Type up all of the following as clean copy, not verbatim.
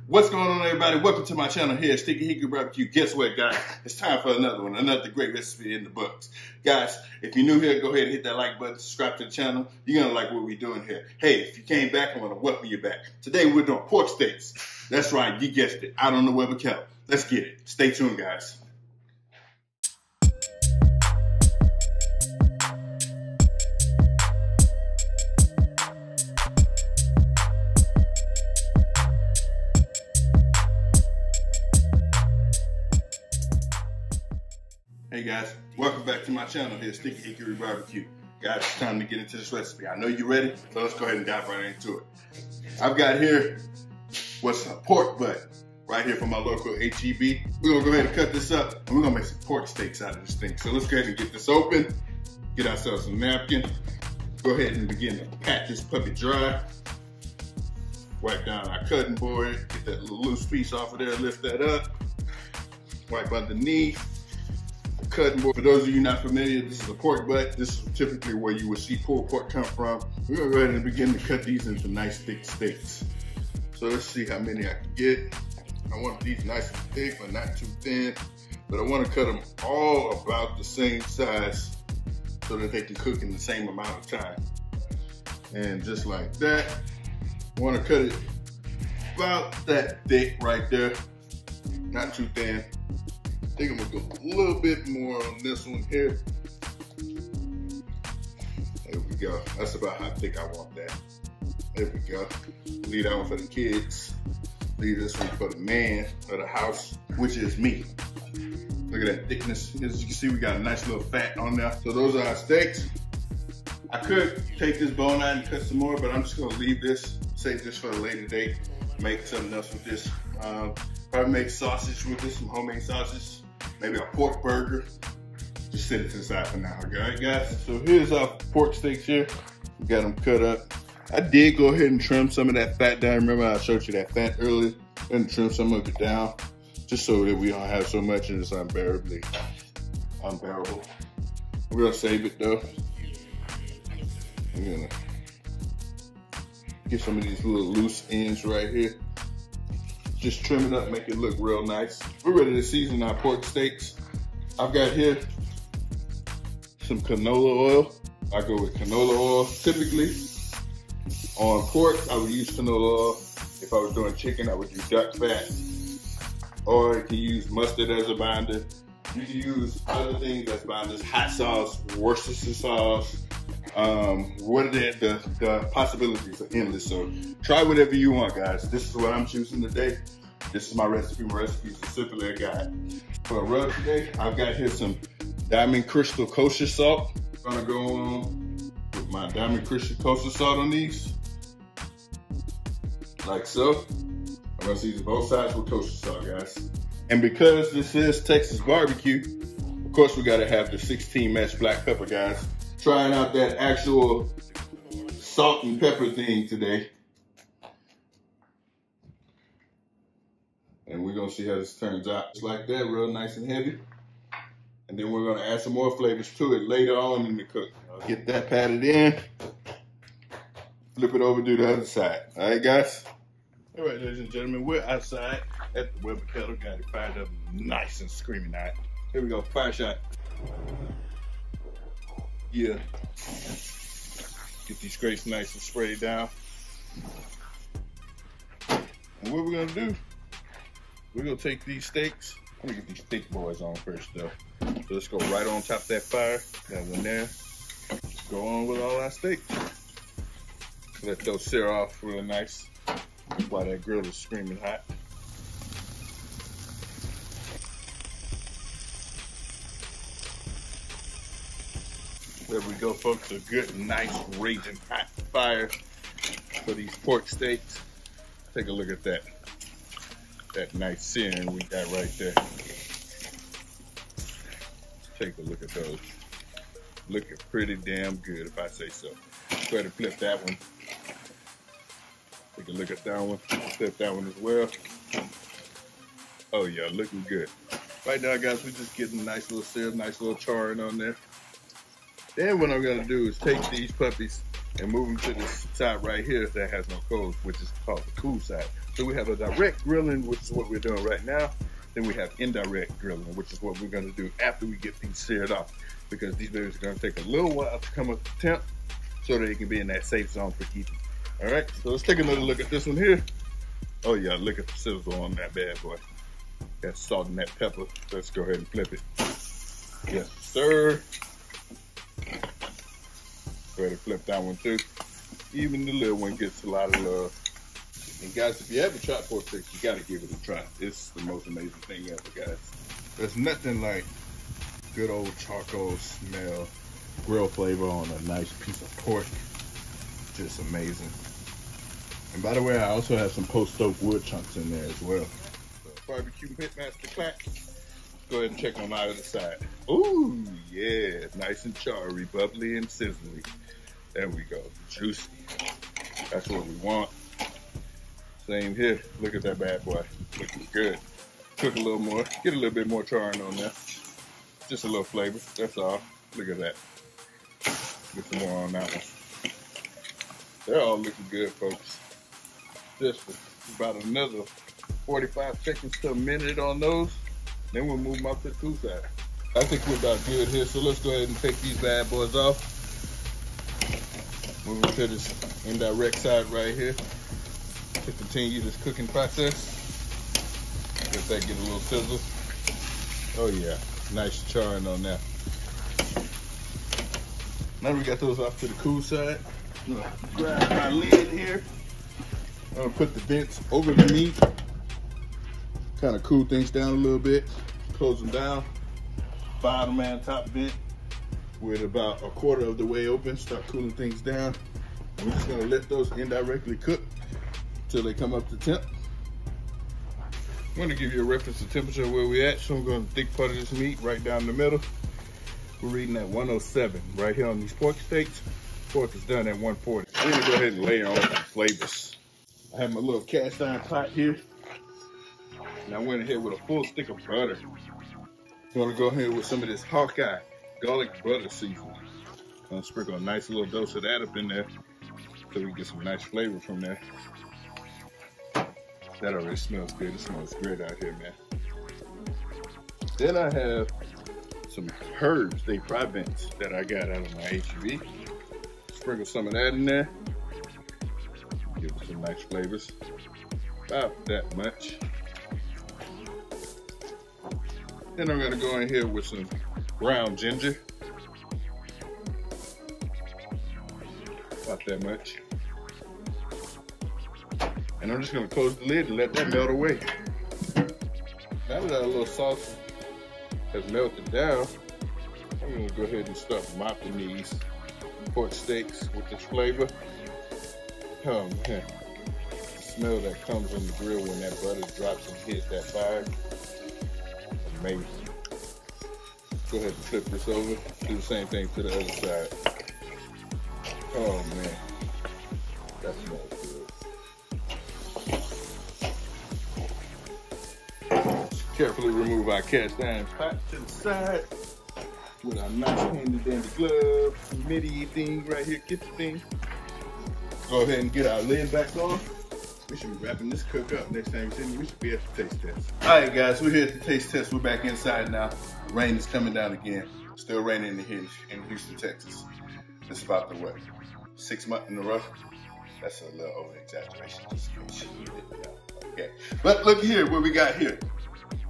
What's going on, everybody? Welcome to my channel here, Sticky Hickory BBQ. Guess what, guys? It's time for another one, another great recipe in the books. Guys, if you're new here, go ahead and hit that like button, subscribe to the channel. You're gonna like what we're doing here. Hey, if you came back, I want to welcome you back. Today we're doing pork steaks. That's right, you guessed it. Out on the web of kettle. Let's get it. Stay tuned, guys. Hey guys, welcome back to my channel here, Sticky Hickory BBQ. Guys, it's time to get into this recipe. I know you're ready, so let's go ahead and dive right into it. I've got here what's a pork butt right here from my local HEB. We're gonna go ahead and cut this up, and we're gonna make some pork steaks out of this thing. So let's go ahead and get this open, get ourselves a napkin, go ahead and begin to pat this puppy dry. Wipe down our cutting board, get that little loose piece off of there, lift that up, wipe underneath. Cutting board. For those of you not familiar, this is a pork butt. This is typically where you would see pulled pork come from. We're gonna go ahead and begin to cut these into nice thick steaks. So let's see how many I can get. I want these nice and thick, but not too thin. But I want to cut them all about the same size so that they can cook in the same amount of time. And just like that, I want to cut it about that thick right there, not too thin. I think I'm gonna go a little bit more on this one here. There we go. That's about how thick I want that. There we go. Leave that one for the kids. Leave this one for the man of the house, which is me. Look at that thickness. As you can see, we got a nice little fat on there. So those are our steaks. I could take this bone out and cut some more, but I'm just gonna leave this, save this for a later date, make something else with this. Probably make sausage with this, some homemade sausage. Maybe a pork burger. Just set it to the side for now, okay, guys? So here's our pork steaks here. We got them cut up. I did go ahead and trim some of that fat down. Remember I showed you that fat earlier? And trim some of it down, just so that we don't have so much and it's unbearable. We're gonna save it though. I'm gonna get some of these little loose ends right here. Just trim it up, make it look real nice. We're ready to season our pork steaks. I've got here some canola oil. I go with canola oil. Typically, on pork, I would use canola oil. If I was doing chicken, I would use duck fat. Or you can use mustard as a binder. You can use other things as binders, hot sauce, Worcestershire sauce. The possibilities are endless, so try whatever you want, guys. This is what I'm choosing today. This is my recipe. My recipe is as simple as I got. For a rub today, I've got here some Diamond Crystal kosher salt. I'm gonna go on with my Diamond Crystal kosher salt on these, like so. I'm gonna season both sides with kosher salt, guys. And because this is Texas barbecue, of course we gotta have the 16 mesh black pepper, guys. Trying out that actual salt and pepper thing today. And we're gonna see how this turns out. Just like that, real nice and heavy. And then we're gonna add some more flavors to it later on in the cook. Get that patted in. Flip it over, do the other side. All right, guys? All right, ladies and gentlemen, we're outside at the Weber kettle. Got it fired up nice and screaming hot. Here we go, fire shot. Yeah. Get these grapes nice and sprayed down. And what we're gonna do, we're gonna take these steaks. Let me get these thick boys on first though. So let's go right on top of that fire. That one there. Just go on with all our steaks. Let those sear off real nice while that grill is screaming hot. There we go, folks. A good, nice, raging hot fire for these pork steaks. Take a look at that. That nice searing we got right there. Take a look at those. Looking pretty damn good, if I say so. Go ahead and flip that one. Take a look at that one. Flip that one as well. Oh yeah, looking good. Right now, guys, we're just getting a nice little sear, nice little charring on there. Then what I'm gonna do is take these puppies and moving to this side right here that has no coals, which is called the cool side. So we have a direct grilling, which is what we're doing right now. Then we have indirect grilling, which is what we're gonna do after we get these seared off, because these babies are gonna take a little while to come up to temp so that they can be in that safe zone for eating. All right, so let's take another look at this one here. Oh yeah, look at the sizzle on that bad boy. That salt and that pepper. Let's go ahead and flip it. Yes, sir. Go ahead and flip that one too. Even the little one gets a lot of love. And guys, if you ever tried pork steaks, you gotta give it a try. It's the most amazing thing ever, guys. There's nothing like good old charcoal smell, grill flavor on a nice piece of pork. Just amazing. And by the way, I also have some post-stove wood chunks in there as well. So, barbecue pitmaster clack. Go ahead and check on either side. Ooh, yeah, nice and charry, bubbly and sizzly. There we go, juicy. That's what we want. Same here. Look at that bad boy. Looking good. Cook a little more. Get a little bit more charring on there. Just a little flavor. That's all. Look at that. Get some more on that one. They're all looking good, folks. Just about another 45 seconds to a minute on those. Then we'll move them up to the cool side. I think we're about good here, so let's go ahead and take these bad boys off. Moving to this indirect side right here to continue this cooking process. Let that get a little sizzle. Oh yeah, nice charring on that. Now we got those off to the cool side. I'm gonna grab my lid here. I'm gonna put the vents over the meat. Kind of cool things down a little bit. Close them down. Bottom and top vent with about a quarter of the way open. Start cooling things down. I'm just gonna let those indirectly cook till they come up to temp. I'm gonna give you a reference to temperature where we at. So I'm gonna thick part of this meat right down the middle. We're reading at 107 right here on these pork steaks. Pork is done at 140. I'm gonna go ahead and layer on some flavors. I have my little cast iron pot here. And I went ahead with a full stick of butter. I'm gonna go ahead with some of this Hawkeye garlic butter seasoning. I'm gonna sprinkle a nice little dose of that up in there so we get some nice flavor from there. That already smells good. It smells great out here, man. Then I have some herbs, they fry vents that I got out of my HEB. Sprinkle some of that in there. Give it some nice flavors. About that much. Then I'm gonna go in here with some ground ginger. About that much. And I'm just gonna close the lid and let that melt away. Now that our little sauce has melted down, I'm gonna go ahead and start mopping these pork steaks with this flavor. Oh man, the smell that comes on the grill when that butter drops and hits that fire. Amazing. Go ahead and flip this over. Do the same thing to the other side. Oh man, that smells good. Carefully remove our cast iron pot to the side with our nice handy dandy glove, midi thing right here, kitchen thing. Go ahead and get our lid back on. We should be wrapping this cook up. Next time you see me, we should be at the taste test. All right, guys, we're here at the taste test. We're back inside now. The rain is coming down again. Still raining here in Houston, Texas. It's about the what? 6 months in a row? That's a little over exaggeration. Just okay. But look here, what we got here.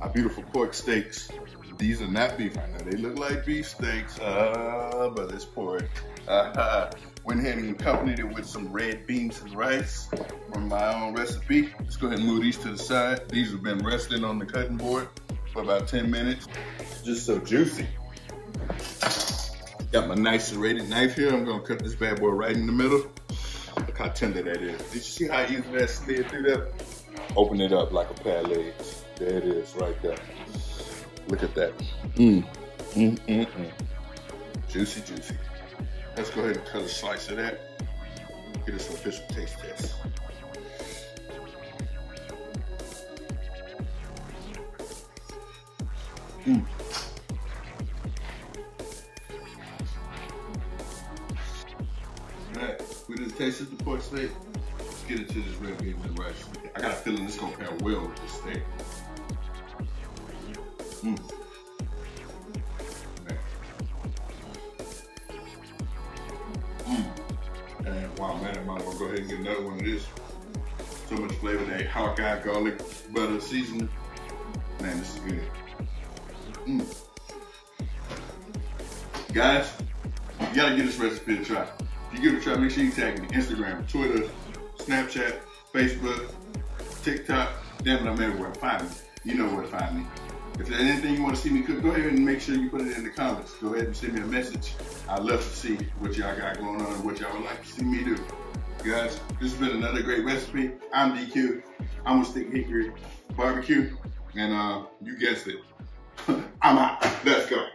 Our beautiful pork steaks. These are not beef. I know they look like beef steaks, but it's pork. Went ahead and accompanied it with some red beans and rice from my own recipe. Let's go ahead and move these to the side. These have been resting on the cutting board for about 10 minutes. Just so juicy. Got my nice serrated knife here. I'm gonna cut this bad boy right in the middle. Look how tender that is. Did you see how easy that slid through there? Open it up like a pair of legs. There it is right there. Look at that. Juicy, juicy. Let's go ahead and cut a slice of that. Get us an official taste test. Right. tasted the pork steak. Let's get into this red beans and rice. I got a feeling this gonna pair well with this steak. Man. And wow, man, I might want to go ahead and get another one of this. So much flavor, that Hawkeye garlic butter seasoning. Man, this is good. Guys, you gotta give this recipe a try. If you give it a try, make sure you tag me. Instagram, Twitter, Snapchat, Facebook, TikTok. Damn it, I'm everywhere. Find me. You know where to find me. If there's anything you want to see me cook, go ahead and make sure you put it in the comments. Go ahead and send me a message. I'd love to see what y'all got going on and what y'all would like to see me do. Guys, this has been another great recipe. I'm DQ. I'm with Stick Hickory BBQ. And you guessed it. I'm out. Let's go.